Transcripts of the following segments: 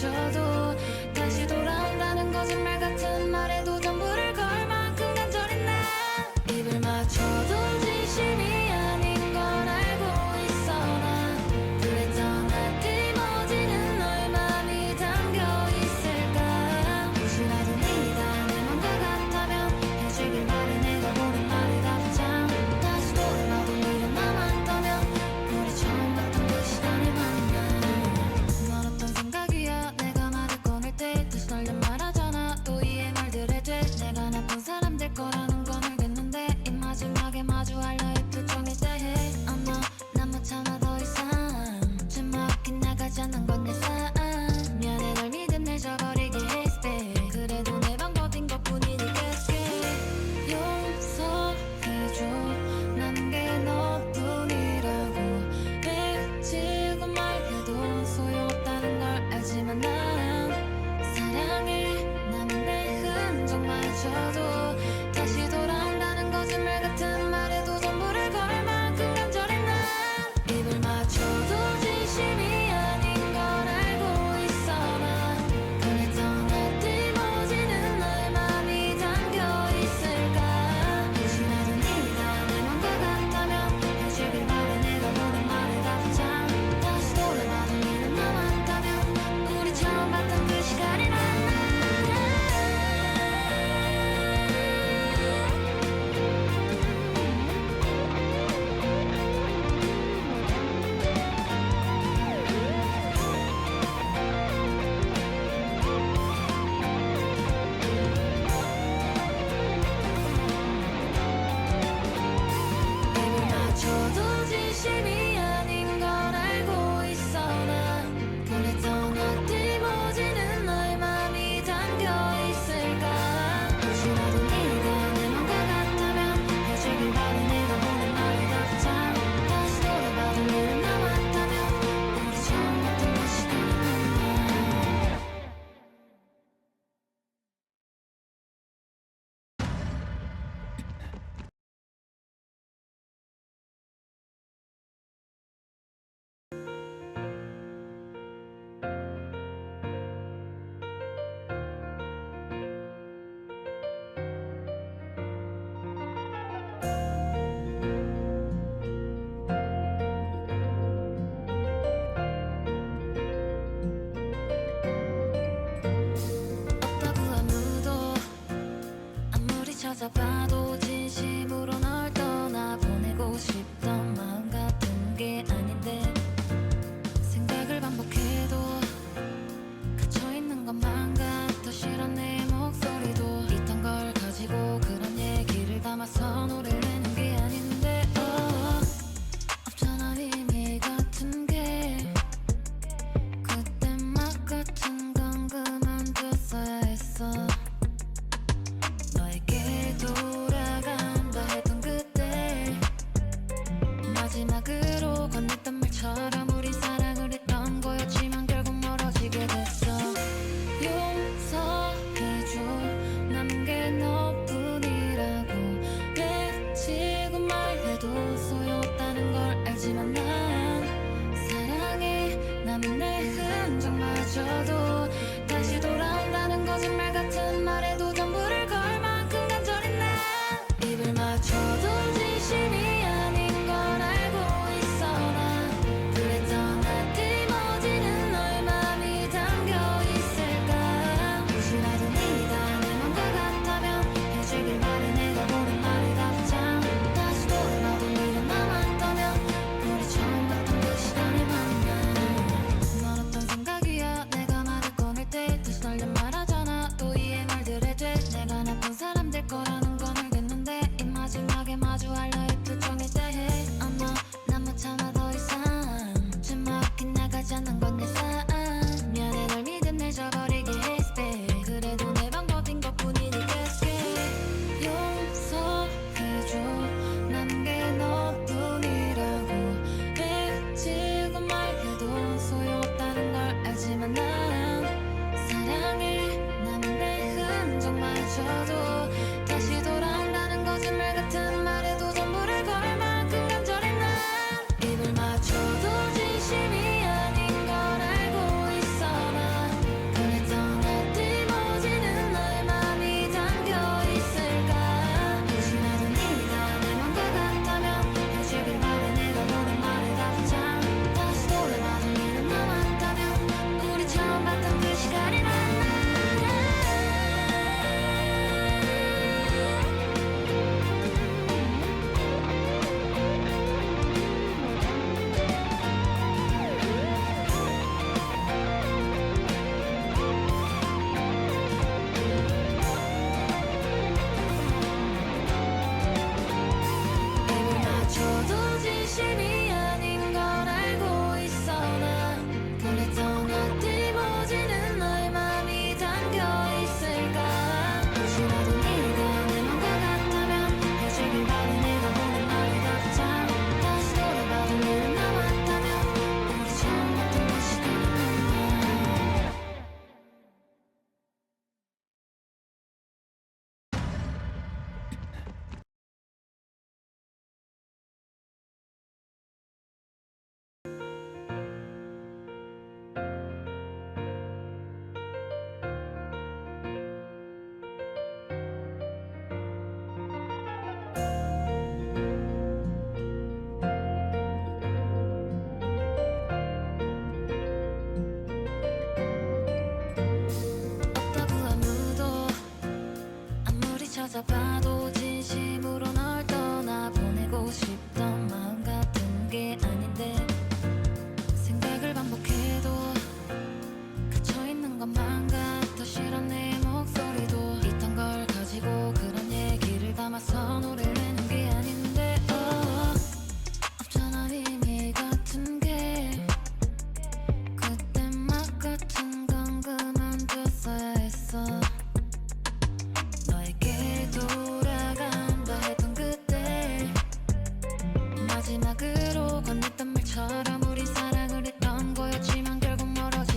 헤어져도 다시 돌아온다는 거짓말 같은 말에도 전부를 걸 만큼 간절히 난 입을 맞춰도 진심이 아닌 걸 알고 있어 난 그랬던 아낌없이는 너의 맘이 담겨 있을까 혹시라도 네가 내 맘과 같다면 해주길 바래 내가 보낸 말을 답장 다시 돌아봐도 미련 남았다면 우리 처음 봤던 그 시간을 만나 넌 어떤 생각이야 내가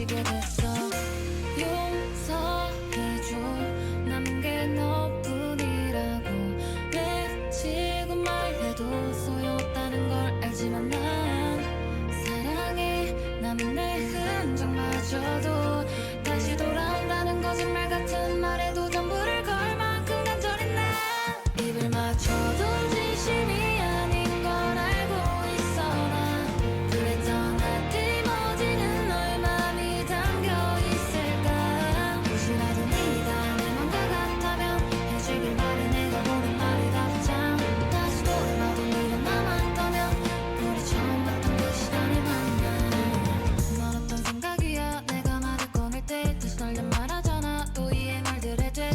빠지게 됐어. 용서해줘. 남은 게 너뿐이라고. 왜 지금 말해도 소용없다는 걸 알지만 난 사랑해. 남은 내 흔적마저도 다시 돌아온다는 거짓말 같은 말에도 전부를 걸 만큼 간절했네. 입을 맞춰도 진심이 아닌 걸 알고 있어. 난 그랬던 날 뒷모지는 너의 맘이 담겨 있을까. 혹시라도 네가 내 맘과 같다면 해주길 바래. 내가 보낸 말의 답장 다시 돌아봐도 네가 남았다면 우리 처음 봤던 그 시간을 만나. 넌 어떤 생각이야. 내가 말을 꺼낼 때 다시 널 말하잖아. 또 이해 말들에 돼.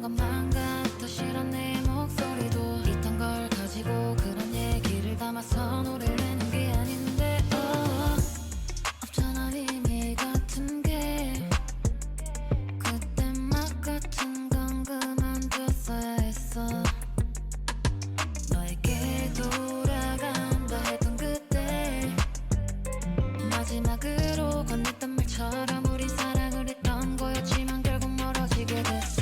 것만 같아 싫은 내 목소리도 있던 걸 가지고 그런 얘기를 담아서 노래를 내는 게 아닌데 없잖아 의미 같은 게 그때 막 같은 건 그만뒀어야 했어 너에게 돌아간다 했던 그때 마지막으로 건넸던 말처럼 우린 사랑을 했던 거였지만 결국 멀어지게 됐어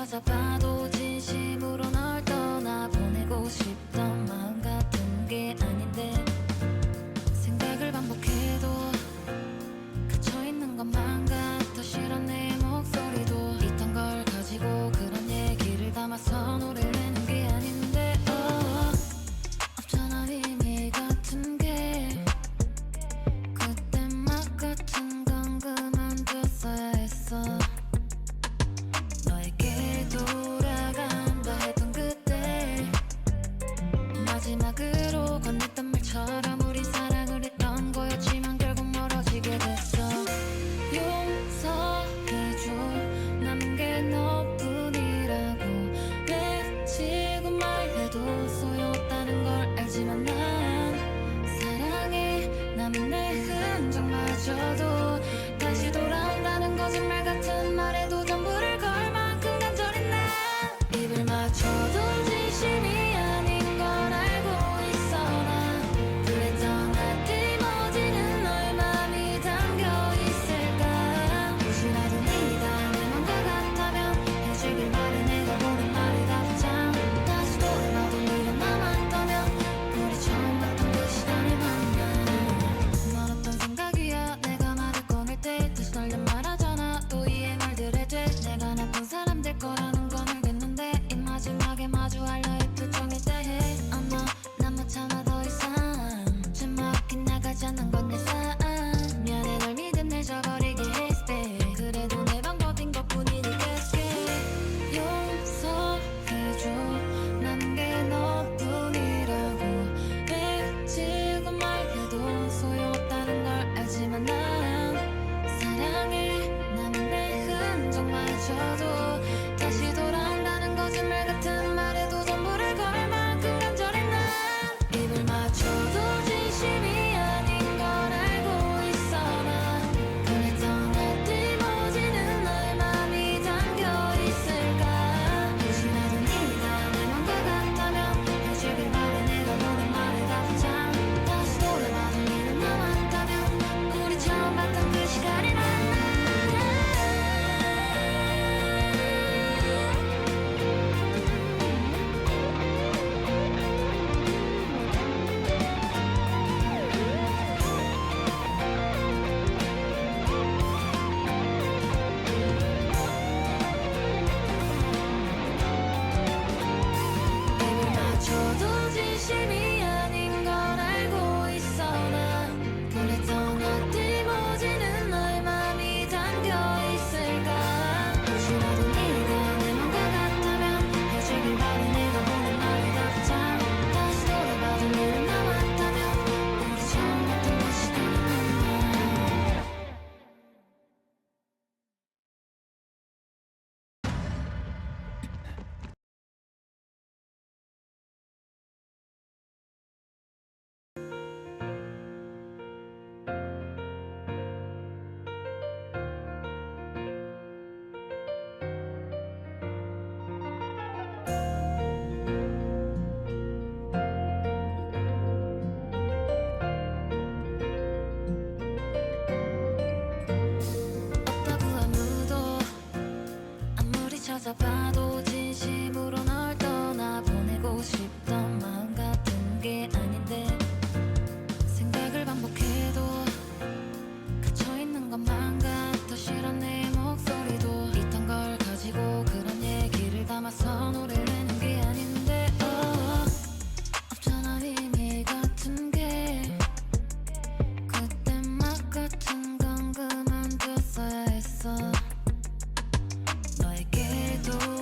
찾아봐도 진심으로 널 떠나보내고 싶던 마음 같은 게 아닌데 생각을 반복해도 그쳐있는 것만 같아 싫어 내 목소리도 있던 걸 가지고 그런 얘기를 담아서 노래를 내는 게 아닌데 없잖아 의미 같은 게 그때 막 같은 건 그만뒀어야 했어 너에게 돌아간다 했던 그때 마지막으로 건넸던 말처럼 우린 사랑을 했던 거였지만 결국 멀어지게 됐어 용서해줘 남은 게 너뿐이라고 외치고 말해도 소용없다는 걸 알지만 난 사랑해 남은 내 흔적마저도 다시 돌아온다는 거짓말 같은 말에도 전부를 걸 만큼 간절히 난 입을 맞춰도 진심이 아닌 걸 알고 있어 난 그랬던 날 뒷모지는 너의 맘이 담겨 있을까 혹시라도 네가 내 맘과 같다면 해주길 바래 내가 보낸 말을 답장 다시 돌아봐도 네가 남았다면 우리 처음 봤던 그 시간을 만나 넌 어떤 생각이야 내가 말을 꺼낼 때 다시 널 말하잖아 또 이해 말들에 돼 내가 나쁜 사람 될 거라는 건 알겠는데 이 마지막에 마주할 너의 표정에 대해 난 못 참아 더 이상 주먹이 나가지 않는 건 내 삶 미안해 널 믿은 내 저버리게 했대 그래도 내 방법인 것뿐이니까 용서해줘 남은 게 너뿐이라고 외치고 말해도 소용없다는 걸 알지만 난 사랑해 남은 내 흔적마저도 다시 돌아온다는 거짓말 같은 말에도 전부를 걸 만큼 간절히 난 입을 맞춰도 진심이 아닌 걸 알고 있어 난 그랬던 날 뒷모지는 너의 맘이 담겨 있을까 혹시라도 네가 내 맘과 같다면 해주길 바래 내가 보낸 말을 답장 다시 돌아봐도 네가 남았다면 우리 처음 봤던 그 시간이 만나 입을 맞춰도 진심이 아닌 걸 알고 있어 난 그랬던 날 뒷모지는 너의 맘이 담겨 있을까 혹시라도 네가 내 맘과 같다면 해주길 바래 내가 보낸 말을 답장 다시 돌아봐도 네가 남았다면 우리 처음 봤던 그 시간을 만나 없다고 아무도 아무리 찾아봐도 진심으로 널 떠나보내고 싶던 마음 같은 게 아닌데 생각을 반복해도 그쳐있는 것만 같아 싫어 내 목소리도 있던 걸 가지고 그런 얘기를 담아서 노래를 내는 게 아닌데 없잖아 의미 같은 게 그때 막 같은 건 그만뒀어야 했어 너에게 돌아간다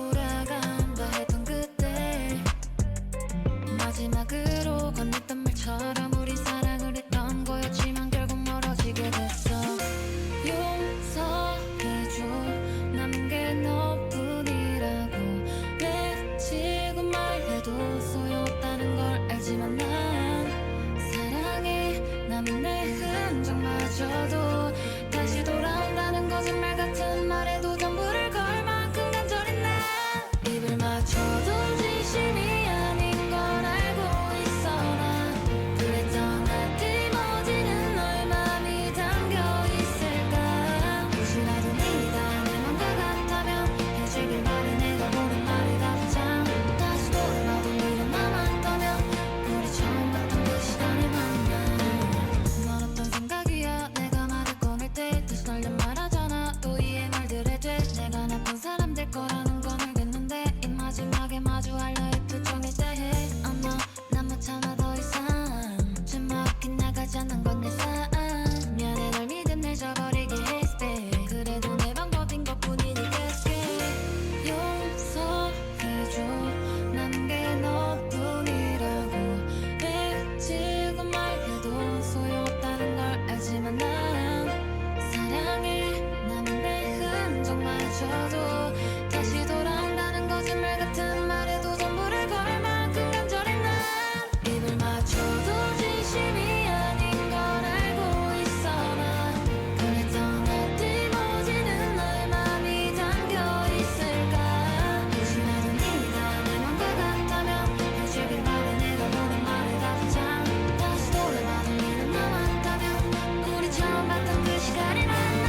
될 거라는 건 알겠는데 이 마지막에 마주할 너의 표정에 대해 어머 난 못 참아 더 이상 숨 막힌 나가지 않는 건 내 삶 미안해 널 믿음 내 저버리게 했대 그래도 내 방법인 것뿐이니까 용서해줘 난 게 너뿐이라고 외치고 말해도 소용없다는 걸 알지만 난 사랑해 남은 내 흔적마저도 다시 돌아온다는 거짓말 같은 말에도 전부를 걸 만큼 간절해 난 입을 맞춰도 진심이 아닌 걸 알고 있어 난 그랬던 어디머지는 너의 맘이 담겨 있을까 혹시라도 네가 내 맘과 같다면 해주길 바래 내가 보낸 말을 다 듣자 다시 돌아봐도 네는 남았다면 우리 처음 봤던 그 시간이 만나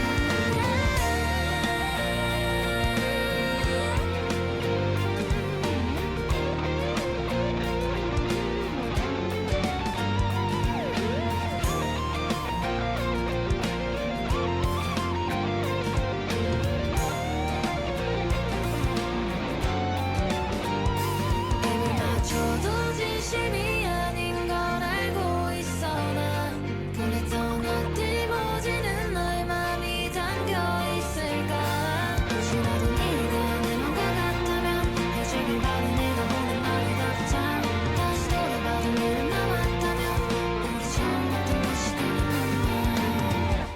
입을 맞춰도 진심이 아닌 걸 알고 있어 난 그랬던 어디머지는 너의 맘이 담겨 있을까 혹시라도 네가 내 맘과 같다면 해주길 바래 내가 보낸 말을 다 듣자 다시 돌아봐도 네는 남았다면 우리 처음 봤던 그 시간이 만나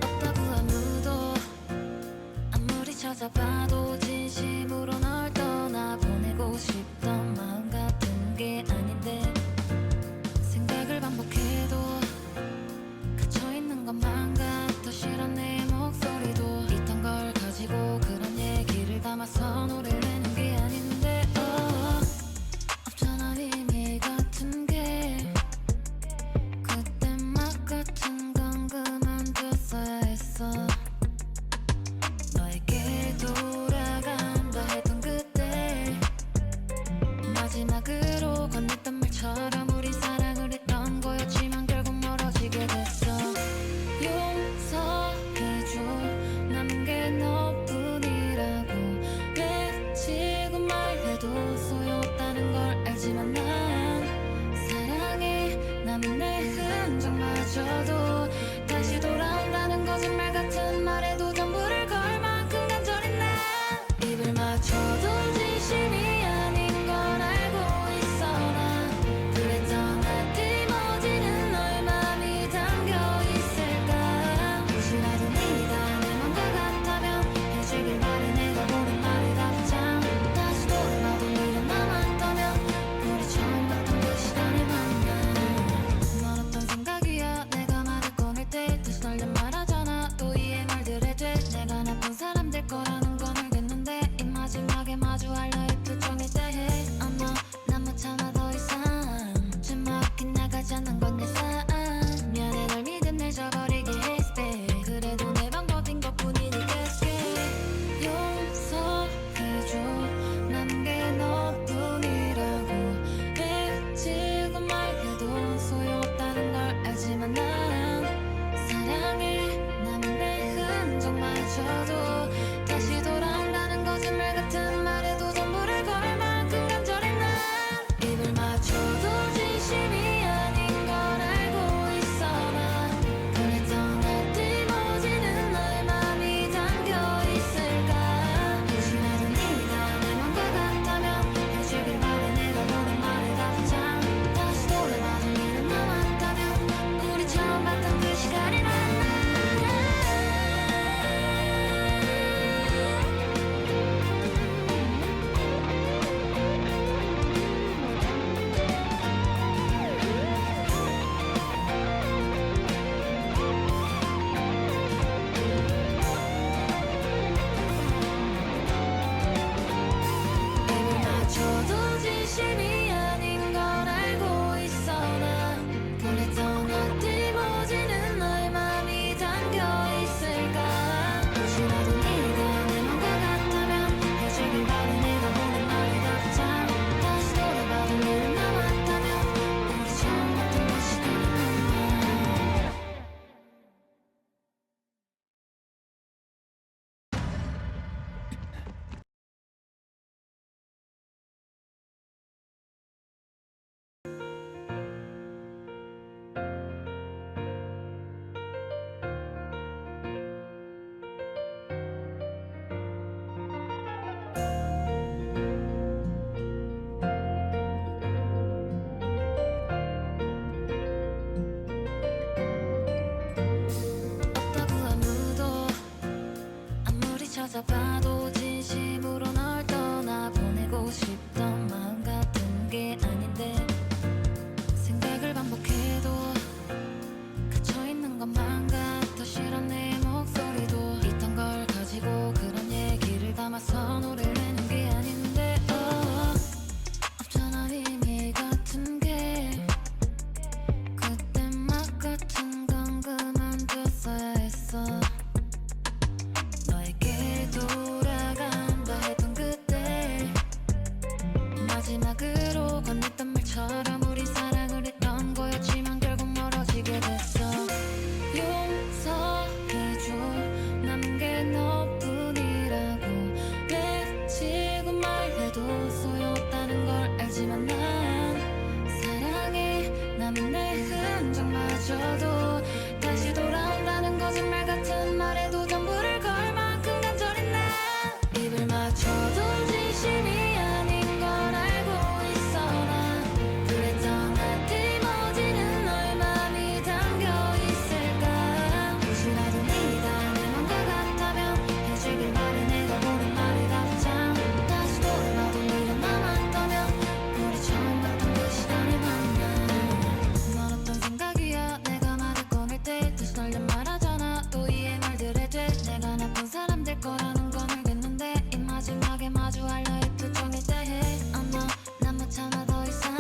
없다고 아무도 아무리 찾아봐도 진심으로 널 떠나보내고 싶던 마음 같은 게 아닌데 생각을 반복해도 갇혀있는 것만 같아 싫어 내 목소리도 있던 걸 가지고 그런 얘기를 담아서 노래를 내는 게 아닌데 없잖아 의미 같은 게 그때 막 같은 건 그만뒀어야 했어 너에게 돌아 진심으로 널 떠나보내고 싶던 마음 같은 게 아닌데 생각을 반복해도 갇혀있는 것만 같아 싫어 내 목소리도 있던 걸 가지고 그런 얘기를 담아서 노래를 내는 게 아닌데 없잖아 의미 같은 게 그때 막 같은 건 그만뒀어야 했어 너에게 돌아간다 했던 그때 마지막으로 건넸던 말처럼 우리 사랑을 했던 거였지만 결국 멀어지게 됐어 용서해줘 남은 게 너뿐이라고 외치고 말해도 소용없다는 걸 알지만 난 사랑해 남은 내 흔적마저도 다시 돌아온다는 거짓말 같은 말에도 전부를 걸 만큼 간절히 난 입을 맞춰도 진심이 아닌 걸 알고 있어 난 그랬던 날 뒷모지는 너의 맘이 담겨 있을까 혹시라도 네가 내 맘과 같다면 해주길 바래 내가 보낸 말을 답장 다시 돌아봐도 네가 남았다면 우리 처음 봤던 그 시간을 만나 넌 어떤 생각이야 내가 말을 꺼낼 때 다시 널 말하잖아 또 이해 말들에 돼 내가 나쁜 사람 될 거라는 건 알겠는데 이 마지막에 마주할 너의 표정에 대해 난 못 참아 더 이상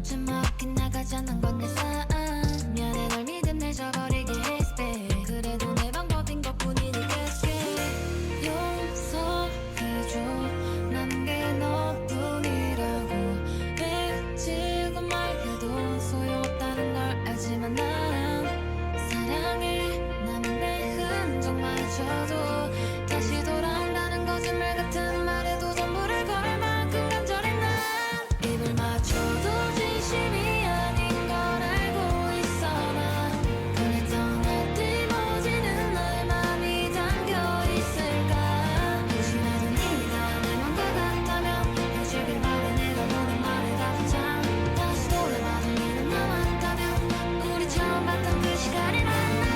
주먹이 나가지 않는 건 내 삶 미안해 널 믿은 잊어버리게 했을 때 그래도 내 방법인 것뿐이니까 용서해줘 남은 게 너뿐이라고 외치고 말해도 소용없다는 걸 알지만 난 사랑해 남은 내 흔적마저도 다시 돌아온다는 거짓말 같은 말에도 전부를 걸 만큼 간절히 난 입을 맞춰도 진심이 아닌 걸 알고 있어 난 그랬던 날 뒷모지는 너의 맘이 담겨 있을까 혹시라도 네가 내 맘과 같다면 해주길 바래 내가 보낸 말을 답장 다시 돌아봐도 네가 남았다면 우리 처음 봤던 그 시간을 만나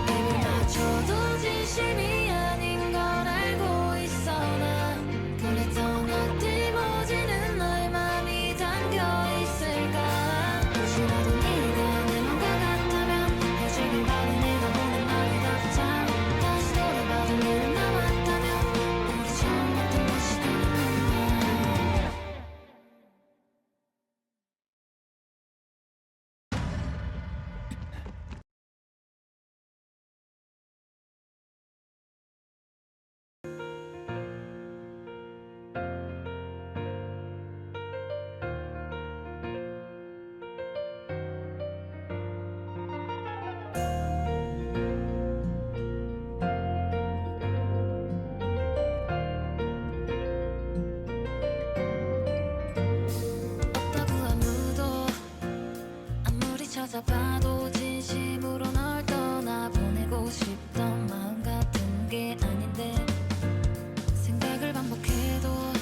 입을 맞춰도 진심이 아닌 걸 알고 있어 난 그랬던 날 뒷모지는 너의 맘이 담겨 있을까 혹시라도 네가 내 맘과 같다면 해주길 바래 내가 보낸 말을 답장 다시 돌아봐도 네가 남았다면 우리 처음 봤던 그 시간을 만나 없다고 아무도 아무리 찾아봐도 진심으로 널 떠나보내고 싶던 마음 같은 게 아닌데 생각을 반복해도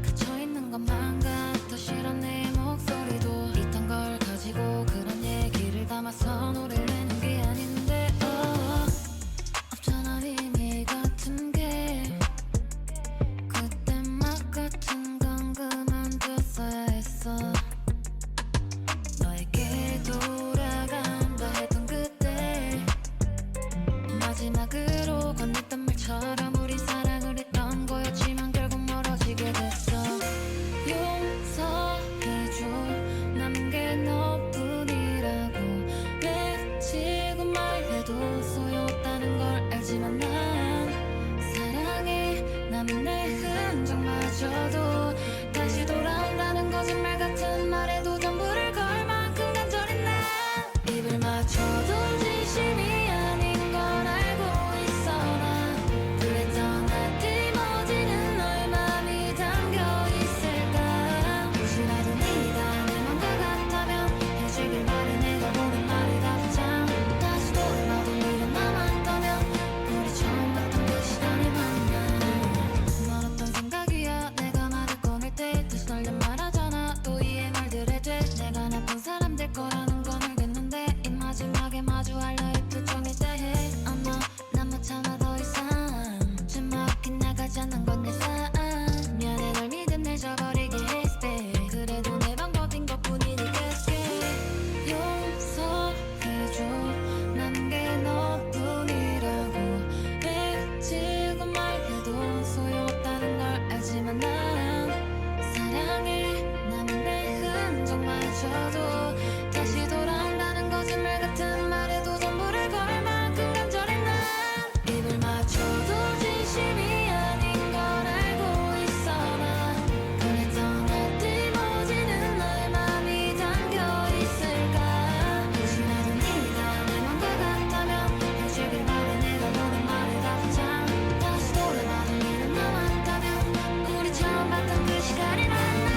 갇혀있는 것만 같아 싫어 내 목소리도 있던 걸 가지고 그런 얘기를 담아서 노래를 내는 게 아닌데 없잖아 의미 같은 게 그때 막 같은 건 그만뒀어야 했어 너에게 돌아간다 했던 그때 마지막으로 건넸던 말처럼 우리 사랑을 했던 거였지만 결국 멀어지게 됐어 용서해줘 남은 게 너뿐이라고 외치고 말해도 소용없다는 걸 알지만 난 사랑해 남은 내 흔적마저도 다시 돌아온다는 거짓말 같은 말에도 전부를 걸 만큼 간절히 난 입을 맞춰도 진심이 아닌 걸 알고 있어 난 그랬던 마지막에 마주할 너의 표정에 대해 어머 난 못 참아 더 이상 숨 막힌 나가지 않는 건 내 삶 미안해 널 믿음 내 저버리게 했대 그래도 내 방법인 것뿐이니까 용서해줘 남은 게 너뿐이라고 왜 지금 말해도 소용없다는 걸 알지만 난 사랑해 남은 내 흔적마저도 다시 돌아온다는 거짓말 같은 말에도 전부를 걸 만큼 간절해 난 입을 맞춰도 진심이 아닌 걸 알고 있어 난 그랬던 어디머지는 너의 맘이 담겨 있을까 혹시라도 네가 내 맘과 같다면 해주길 바래 내가 보낸 말을 답장 다시 돌아봐도 네는 남았다면 우리 처음 봤던 그 시간이 만나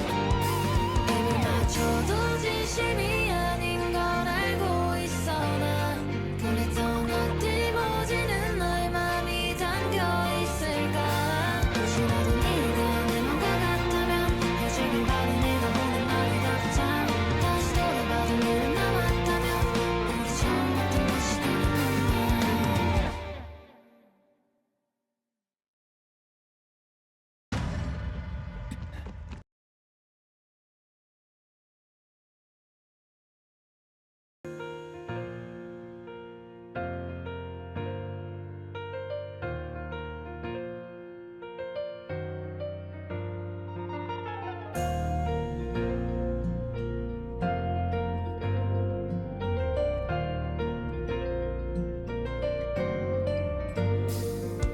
입을 맞춰도 진심이 아닌 걸 알고 있어 난 그랬던 어디머지는 너의 맘이 담겨 있을까 혹시라도 네가 내 맘과 같다면 해주길 바래 내가 보낸 말을 답장 다시 돌아봐도 네는 남았다면 우리 처음 봤던 그 시간이 만나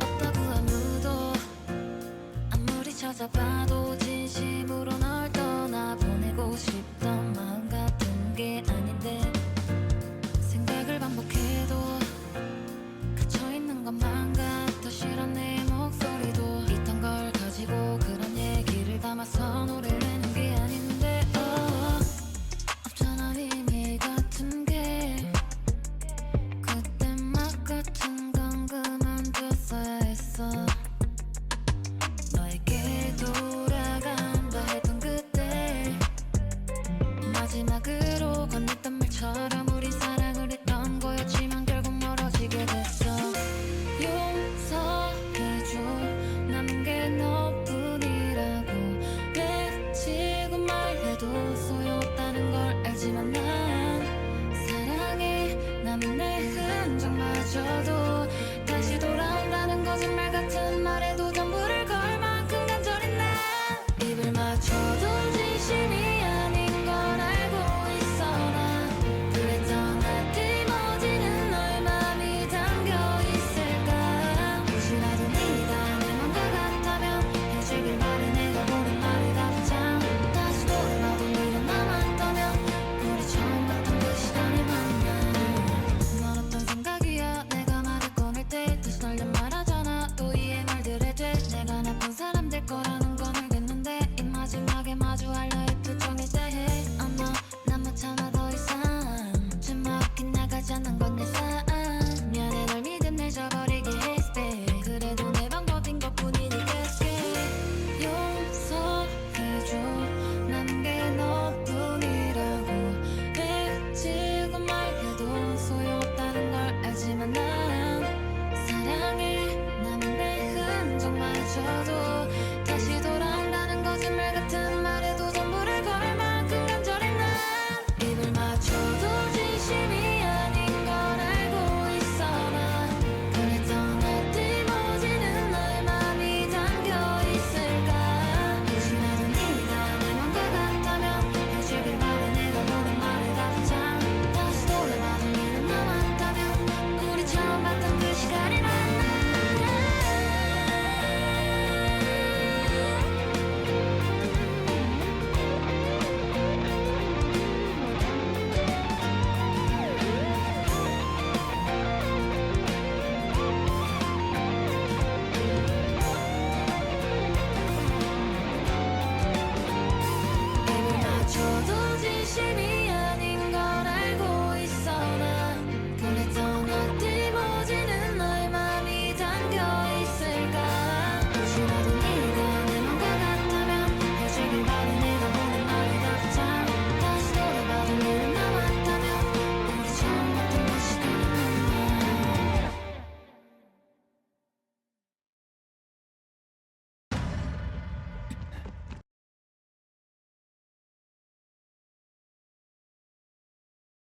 없다고 아무도 아무리 찾아봐도 진심으로 널 떠나보내고 싶던 마음 같은 게 아닌데 생각을 반복해도 갇혀있는 것만 같아 싫어 내 목소리도 있던 걸 가지고 그런 얘기를 담아서 노래를 내는 게 아닌데 없잖아 의미 같은 게 그때 막 같은 건 그만뒀어야 했어 너에게 돌아간다 했던 그때 마지막으로 건넸던 말처럼 우린 사랑을 했던 거였지만 결국 멀어지게 됐어 용서해줘 남은 게 너뿐이라고 왜 지금 말해도 소용없다는 걸 알지만 난 사랑해 남은 내 흔적마저도 다시 돌아온다는 거짓말 같은 말에도 전부를 걸 만큼 간절해 난 입을 맞춰도 진심이 아닌 걸 알고 있어 난 그랬던 어디머지는 너의 맘이 담겨 있을까 혹시라도 네가 내 맘과 같다면 해주길 바래 내가 보낸 말을 답장 다시 돌아봐도 네가 남았다면 우리 처음 봤던 그 시간이 만나 넌 어떤 생각이야 내가 말을 꺼낼 때 다시 널 말하잖아 또 이해 말들에 돼 내가 나쁜 사람 될 거라는 건 알겠는데 이 마지막에 마주할 너의 표정에 대해